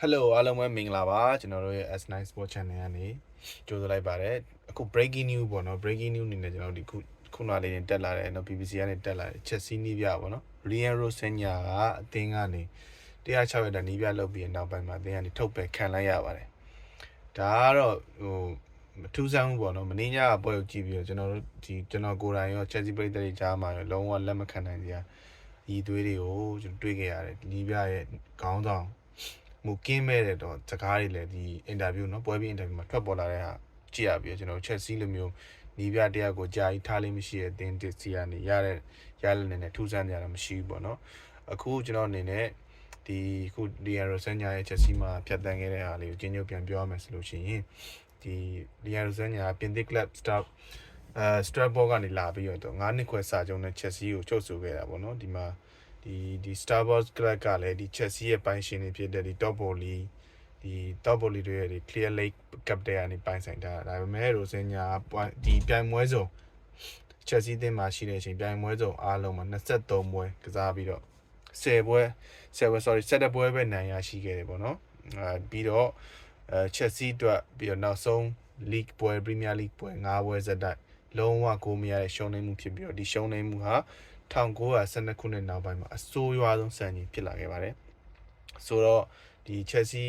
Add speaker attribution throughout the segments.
Speaker 1: Hello အားလုံးပဲမင်္ဂလာပါကျွန်တော်တို့ရဲ့ S9 Sport Channel ကနေကြိုဆိုလိုက်ပါတယ်အခု breaking news ပေါ့နော် breaking news အနေနဲ့ကျွန်တော်ဒီခုနလေးနဲ့တက်လာတယ်နော် BBC ကနေတက်လာတယ်ချက်စီးနီးပြပေါ့နော် Ryan Rosenya ကအသင်းကနေ106ရက်တာနီးပြလုပ်ပြီးနောက်ပိုင်းမှာအသင်းကနေထုတ်ပယ်ခံလိုက်ရပါတယ်ဒါကတော့မထူးဆန်းဘူးပေါ့နော်မင်းညကပွဲကိုကြည့်ပြီးတော့ကျွန်တော်ကိုယ်တိုင်ရော Chelsea ပြည်သက်တွေကြားမှာရောလုံးဝလက်မခံနိုင်ကြရည်သွေးတွေကိုကျွန်တော်တွေ့ခဲ့ရတယ်နီးပြရဲ့ခေါင်းဆောင်မူကင်းမဲ့တဲ့တော့စကားတွေလည်းဒီအင်တာဗျူးเนาะပွဲပြီးအင်တာဗျူးမှာထွက်ပေါ်လာတဲ့ဟာကြည့်ရပြီးကျွန်တော် Chelsea လိုမျိုးနီးပြတရားကိုကြာကြီးထားလိမ့်မရှိတဲ့အသင်းတစ်စီကနေရလက်နဲ့ထူးဆန်းကြတာမရှိဘူးပေါ့เนาะအခုကျွန်တော်အနေနဲ့ဒီခု Ryan Rosenya ရဲ့ Chelsea မှာဖြတ်တန်းခဲ့တဲ့ဟာလေးကိုကျင်းချုပ်ပြန်ပြောရမယ်ဆိုလို့ရှိရင်ဒီ Ryan Rosenya ပြင်သစ် club Strasbourg ကနေလာပြီးတော့9နှစ်ခွဲစာချုပ်နဲ့ Chelsea ကိုချုပ်ဆိုခဲ့တာပေါ့เนาะဒီမှာဒီ Starbucks Club ကလည်းဒီ Chelsea ရဲ့ပိုင်ရှင်တွေဖြစ်တဲ့ဒီ Top Volley ဒီ Top Volley တွေရဲ့ဒီ Clear Lake Cup တွေကနေပိုင်ဆိုင်ထားတာဒါပေမဲ့ Rosenya ဒီပြိုင်ပွဲစုံ Chelsea အသင်းမှာရှိတဲ့အချိန်ပြိုင်ပွဲစုံအားလုံးမှာ23ပွဲကစားပြီးတော့17ပွဲပဲနိုင်ရရှိခဲ့တယ်ပေါ့နော်ပြီးတော့Chelsea အတွက်ပြီးတော့နောက်ဆုံး League ပွဲ Premier League ပွဲ5ပွဲဇက်တိုက်လုံးဝကိုမရတဲ့ရှုံးနိမ့်မှုဖြစ်ပြီးတော့ဒီရှုံးနိမ့်မှုဟာ1912ခုနှစ်နောက်ပိုင်းမှာအဆိုးရွားဆုံးစံချိန်ဖြစ်လာခဲ့ပါတယ်ဆိုတော့ဒီ Chelsea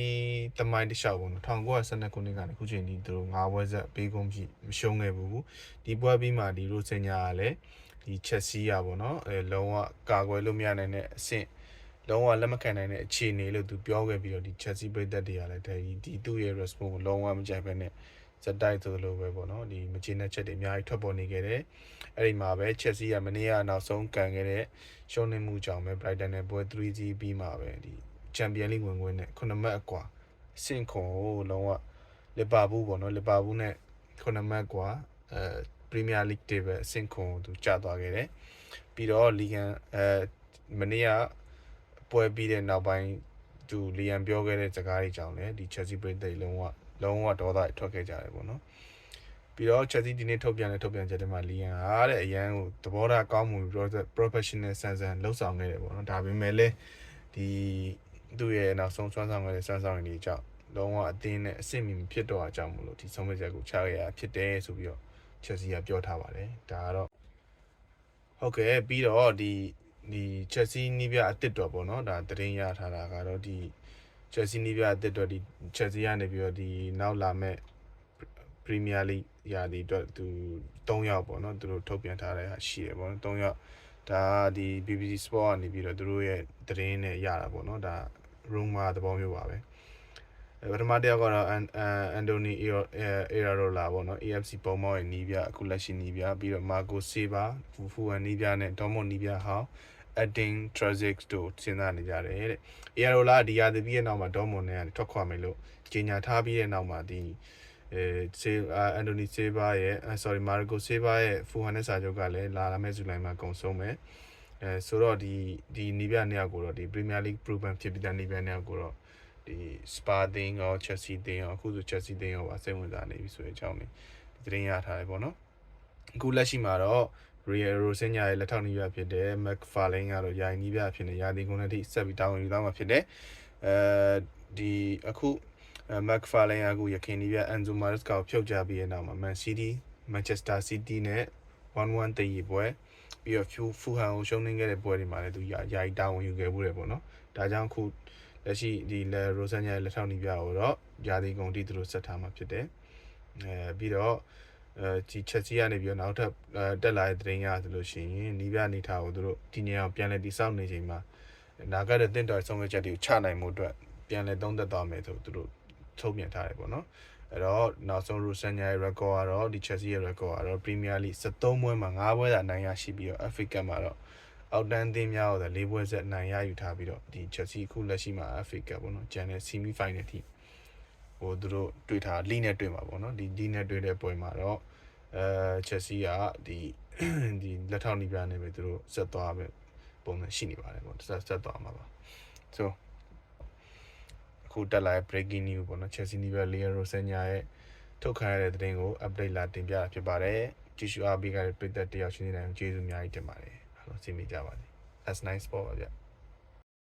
Speaker 1: တမိုင်းတစ်လျှောက်ပေါ့နော်1912ခုနှစ်ကနေခုချိန်ထိသူတို့9ပွဲဇက်ပေးကုန်ပြီမရှုံးခဲ့ဘူးဒီပွဲပြီးမှဒီ Rosenya ကလည်းဒီ Chelsea อ่ะပေါ့နော်လုံးဝကာကွယ်လို့မရနိုင်တဲ့အဆင့်လုံးဝလက်မခံနိုင်တဲ့အခြေအနေလို့သူပြောခဲ့ပြီးတော့ဒီ Chelsea ပြည်သက်တွေကလည်းဒီသူ့ရဲ့ response ကိုလုံးဝမကြိုက်ဘဲနဲ့စတိုက်ဆိုလိုပဲပေါ့နော်ဒီမကျေနပ်ချက်တွေအများကြီးထွက်ပေါ်နေခဲ့တယ်အဲ့ဒီမှာပဲ Chelsea ကမနေ့ကနောက်ဆုံးကန်ခဲ့တဲ့ရှုံးနိမ့်မှုကြောင့်ပဲ Brighton နဲ့ပွဲ 3-0 ပြီးမှာပဲဒီ Champions League ဝင်ခွင့်နဲ့9မှတ်အကွာစင့်ခွန်ကိုလုံးဝလီဗာပူးပေါ့နော်လီဗာပူးနဲ့9မှတ်ကွာPremier League တွေပဲအဆင့်ခွန်ကိုသူကျသွားခဲ့တယ်ပြီးတော့လီဂန်မနေ့ကပွဲပြီးတဲ့နောက်ပိုင်းသူလီယန်ပြောခဲ့တဲ့စကားတွေကြောင့်လည်းဒီ Chelsea ပြည်သက်လုံးဝဒေါသထွက်ခဲ့ကြတယ်ပေါ့နော်ပြီးတော့ Chelsea ဒီနေ့ထုတ်ပြန်ချက်တွေမှာလီယန်ဟာတဲ့အရန်ကိုသဘောထားကောင်းမှု professional ဆန်လှုပ်ဆောင်ခဲ့တယ်ပေါ့နော်ဒါပေမဲ့လည်းဒီသူ့ရဲ့နောက်ဆုံးဆွမ်းဆောင်ခဲ့တဲ့ဆွမ်းဆောင်ရည်တွေကြောင့်လုံးဝအသင်းနဲ့အဆင့်မီဖြစ်တော့အကြောင်းမလို့ဒီဆုံးဖြတ်ချက်ကိုချခဲ့ရဖြစ်တယ်ဆိုပြီးတော့ Chelsea ကပြောထားပါတယ်ဒါကတော့ဟုတ်ကဲ့ပြီးတော့ဒီ Chelsea နီးပြအစ်စ်တော်ပေါ့နော်ဒါသတင်းရထားတာကတော့ဒီ Chelsea နီးပြအစ်စ်တော်ဒီ Chelsea ကနေပြီးတော့ဒီနောက်လာမဲ့ Premier League ရာသီအတွက်သူ3ယောက်ပေါ့နော်သူတို့ထုတ်ပြန်ထားတဲ့ဟာရှိတယ်ပေါ့နော်3ယောက်ဒါဒီ BBC Sport ကနေပြီးတော့သူတို့ရဲ့သတင်းနဲ့ရတာပေါ့နော်ဒါ rumor သဘောမျိုးပါပဲပထမတစ်ယောက်ကတော့Anthony Iraola ပေါ့နော် AFC ပုံမောင်းရဲ့နီးပြအခုလက်ရှိနီးပြပြီးတော့ Marco Silva ဖူဟန်နီးပြနဲ့ Dortmund နီးပြဟောင်း Edin Terzic တို့စဉ်းစားနေကြတယ်တဲ့ Iraola ဒီရာသီပြီးတဲ့နောက်မှာ Dortmund နဲ့ထွက်ခွာမယ်လို့ကြေညာထားပြီးတဲ့နောက်မှာဒီAnthony Silva ရဲ့Marco Silva ရဲ့ဖူဟန်နဲ့စာချုပ်ကလည်းလာမယ့်ဇူလိုင်မှာကုန်ဆုံးမယ်ဆိုတော့ဒီနီးပြနှစ်ယောက်ကိုတော့ဒီ Premier League proven ဖြစ်ပြီးတဲ့နီးပြနှစ်ယောက်ကိုတော့ဒီ Spa တင်းရော Chelsea တင်းရောအခုဆို Chelsea တင်းရောပါစိတ်ဝင်စားနေပြီဆိုတဲ့အကြောင်းလေးဒီသတင်းရထားတယ်ပေါ့နော်အခုလက်ရှိမှာတော့ Ryan Rosenya ရဲ့လက်ထောက်နီးပြဖြစ်တဲ့ McFarlane ကတော့ယာယီနီးပြဖြစ်နေရာသီကုန်တဲ့အထိဆက်ပြီးတာဝန်ယူသွားမှာဖြစ်တယ်ဒီအခု McFarlane အခုရခိုင်နီးပြ Enzo Maresca ကိုဖြုတ်ချပြီးတဲ့နောက်မှာ Manchester City နဲ့ 1-1 တည်ရပွဲပြီးတော့ဖူဟန်ကိုရှုံးနေခဲ့တဲ့ပွဲတွေမှာလည်းသူယာယီတာဝန်ယူခဲ့ဘူးတယ်ပေါ့နော်ဒါကြောင့်အခုလက်ရှိဒီ Rosenya ရဲ့လက်ထောက်နီးပြကိုတော့ယာသီကုန်တိသူတို့ဆက်ထားမှာဖြစ်တယ်ပြီးတော့ဒီ Chelsea ကနေပြီးတော့နောက်ထပ်တက်လာတဲ့သတင်းရဆိုလို့ရှိရင်နီးပြအနေထားကိုသူတို့ဒီနေရာကိုပြန်လည်တည်ဆောက်နေချိန်မှာနာဂတ်တဲ့တင်တော်ဆုံးဖြတ်ချက်တွေကိုချနိုင်မှုအတွက်ပြန်လည်သုံးသပ်သွားမယ်ဆိုသူတို့ထုတ်ပြန်ထားတယ်ပေါ့နော်အဲ့တော့နောက်ဆုံး Rosenya ရဲ့ record ကတော့ဒီ Chelsea ရဲ့ record ကတော့ Premier League 73ပွဲမှာ9ပွဲသာအနိုင်ရရှိပြီးတော့ FA Cup မှာတော့အောက်တန်းအသင်းများကို4ပွဲဆက်အနိုင်ရယူထားပြီးတော့ဒီ Chelsea အခုလက်ရှိမှာ FA Cup ပေါ့နော်ကျန်တဲ့ semi final ထိဟိုသူတို့တွေ့ထားလီနဲ့တွေ့မှာပေါ့နော်ဒီနဲ့တွေ့တဲ့ပွဲမှာတော့Chelsea ကဒီလက်ထောက်နီးပြနေပဲသူတို့ဆက်သွားပဲပုံစံရှိနေပါတယ်ပေါ့ဆက်သွားမှာပါ so အခုတက်လာတဲ့ breaking news ပေါ့နော် Chelsea နီးပြ Ryan Rosenya ရဲ့ထုတ်ခံရတဲ့သတင်းကို update လာတင်ပြတာဖြစ်ပါတယ်ကြည့်ရှုအားပေးကြတဲ့ပရိသတ်တယောက်ချင်းတိုင်းကျေးဇူးအများကြီးတင်ပါတယ်အားလုံးစိတ်မိကြပါစေ S9 Sport ပါဗျ